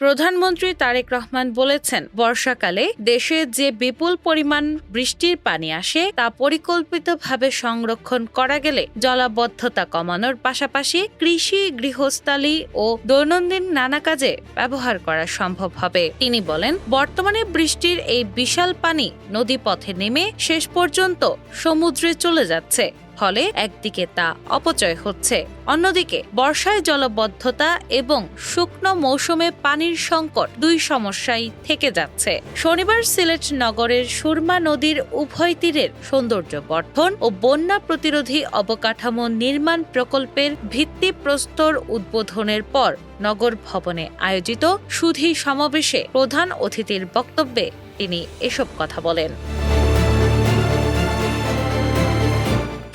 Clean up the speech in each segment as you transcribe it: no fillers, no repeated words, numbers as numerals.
প্রধানমন্ত্রী তারেক রহমান বলেছেন, বর্ষাকালে দেশে যে বিপুল পরিমাণ বৃষ্টির পানি আসে তা পরিকল্পিতভাবে সংরক্ষণ করা গেলে জলাবদ্ধতা কমানোর পাশাপাশি কৃষি, গৃহস্থালী ও দৈনন্দিন নানা কাজে ব্যবহার করা সম্ভব হবে। তিনি বলেন, বর্তমানে বৃষ্টির এই বিশাল পানি নদীপথে নেমে শেষ পর্যন্ত সমুদ্রে চলে যাচ্ছে। ফলে একদিকে তা অপচয় হচ্ছে, অন্যদিকে বর্ষায় জলবদ্ধতা এবং শুকনো মৌসুমে পানির সংকট দুই সমস্যাই থেকে যাচ্ছে। শনিবার সিলেট নগরের সুরমা নদীর উভয় তীরের সৌন্দর্য বর্ধন ও বন্যা প্রতিরোধী অবকাঠামো নির্মাণ প্রকল্পের ভিত্তিপ্রস্তর উদ্বোধনের পর নগর ভবনে আয়োজিত সুধী সমাবেশে প্রধান অতিথির বক্তব্যে তিনি এসব কথা বলেন।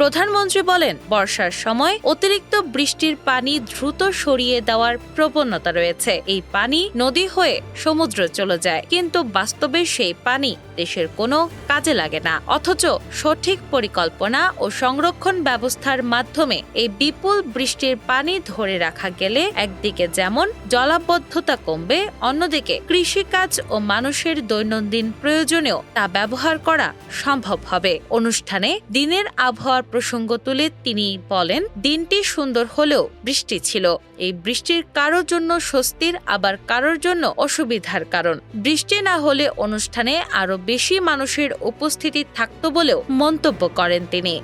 প্রধানমন্ত্রী বলেন, বর্ষার সময় অতিরিক্ত বৃষ্টির পানি দ্রুত সরিয়ে দেওয়ার প্রবণতা রয়েছে। এই পানি নদী হয়ে সমুদ্রে চলে যায়, কিন্তু বাস্তবে সেই পানি দেশের কোনো কাজে লাগে না। অথচ সঠিক পরিকল্পনা ও সংরক্ষণ ব্যবস্থার মাধ্যমে এই বিপুল বৃষ্টির পানি ধরে রাখা গেলে একদিকে যেমন জলাবদ্ধতা কমবে, অন্যদিকে কৃষিকাজ ও মানুষের দৈনন্দিন প্রয়োজনেও তা ব্যবহার করা সম্ভব হবে। অনুষ্ঠানে দিনের আবহাওয়ার প্রসঙ্গ তুলে তিনি বলেন, দিনটি সুন্দর হলেও বৃষ্টি ছিল। এই বৃষ্টির কারোর জন্য স্বস্তির, আবার কারোর জন্য অসুবিধার কারণ। বৃষ্টি না হলে অনুষ্ঠানে আরো বেশি মানুষের উপস্থিতি থাকত বলেও মন্তব্য করেন তিনি।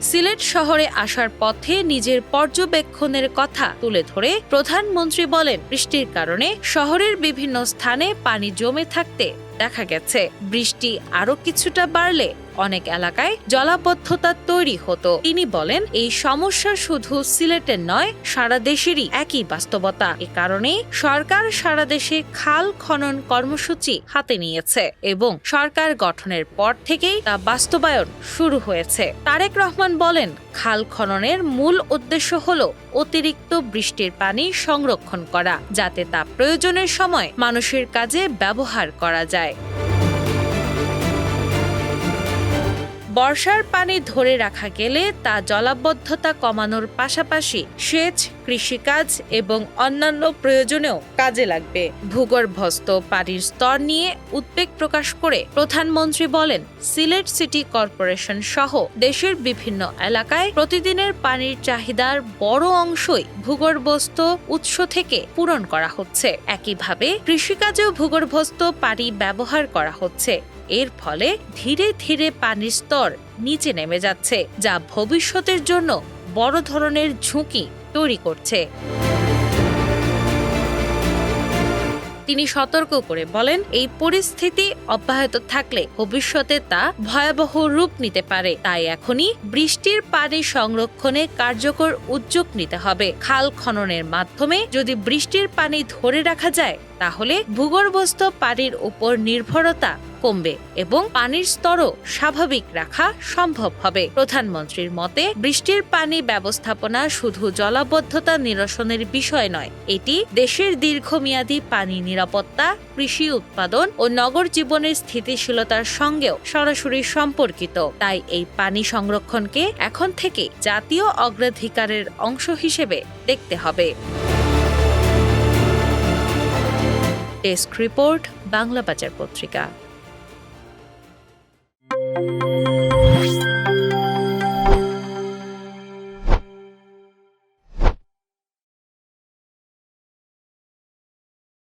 সিলেট শহরে আসার পথে নিজের পর্যবেক্ষণের কথা তুলে ধরে প্রধানমন্ত্রী বলেন, বৃষ্টির কারণে শহরের বিভিন্ন স্থানে পানি জমে থাকতে দেখা গেছে। বৃষ্টি আরো কিছুটা বাড়লে অনেক এলাকায় জলাবদ্ধতা তৈরি হতো। তিনি বলেন, এই সমস্যা শুধু সিলেটের নয়, সারা দেশেরই একই বাস্তবতা। এ কারণে সরকার সারা দেশে খাল খনন কর্মসূচি হাতে নিয়েছে এবং সরকার গঠনের পর থেকেই তা বাস্তবায়ন শুরু হয়েছে। তারেক রহমান বলেন, খাল খননের মূল উদ্দেশ্য হল অতিরিক্ত বৃষ্টির পানি সংরক্ষণ করা, যাতে তা প্রয়োজনের সময় মানুষের কাজে ব্যবহার করা যায়। বর্ষার পানি ধরে রাখা গেলে তা জলাবদ্ধতা কমানোর পাশাপাশি সেচ, কৃষিকাজ এবং অন্যান্য প্রয়োজনেও কাজে লাগবে। ভূগর্ভস্থ পানির স্তর নিয়ে উদ্বেগ প্রকাশ করে প্রধানমন্ত্রী বলেন, সিলেট সিটি কর্পোরেশন সহ দেশের বিভিন্ন এলাকায় প্রতিদিনের পানির চাহিদার বড় অংশই ভূগর্ভস্থ উৎস থেকে পূরণ করা হচ্ছে। একইভাবে কৃষিকাজেও ভূগর্ভস্থ পানি ব্যবহার করা হচ্ছে। এর ফলে ধীরে ধীরে পানির স্তর নিচে নেমে যাচ্ছে, যা ভবিষ্যতের জন্য বড় ধরনের ঝুঁকি তৈরি করছে। তিনি সতর্ক করে বলেন, এই পরিস্থিতি অব্যাহত থাকলে ভবিষ্যতে তা ভয়াবহ রূপ নিতে পারে। তাই এখনই বৃষ্টির পানি সংরক্ষণে কার্যকর উদ্যোগ নিতে হবে। খাল খননের মাধ্যমে যদি বৃষ্টির পানি ধরে রাখা যায়, তাহলে ভূগর্ভস্থ পানির উপর নির্ভরতা কমবে এবং পানির স্তরও স্বাভাবিক রাখা সম্ভব হবে। প্রধানমন্ত্রীর মতে, বৃষ্টির পানি ব্যবস্থাপনা শুধু জলাবদ্ধতা নিরসনের বিষয় নয়, এটি দেশের দীর্ঘমেয়াদী পানি নিরাপত্তা, কৃষি উৎপাদন ও নগর জীবনের স্থিতিশীলতার সঙ্গেও সরাসরি সম্পর্কিত। তাই এই পানি সংরক্ষণকে এখন থেকে জাতীয় অগ্রাধিকারের অংশ হিসেবে দেখতে হবে। ডেস্ক রিপোর্ট, বাংলা বাজার পত্রিকা।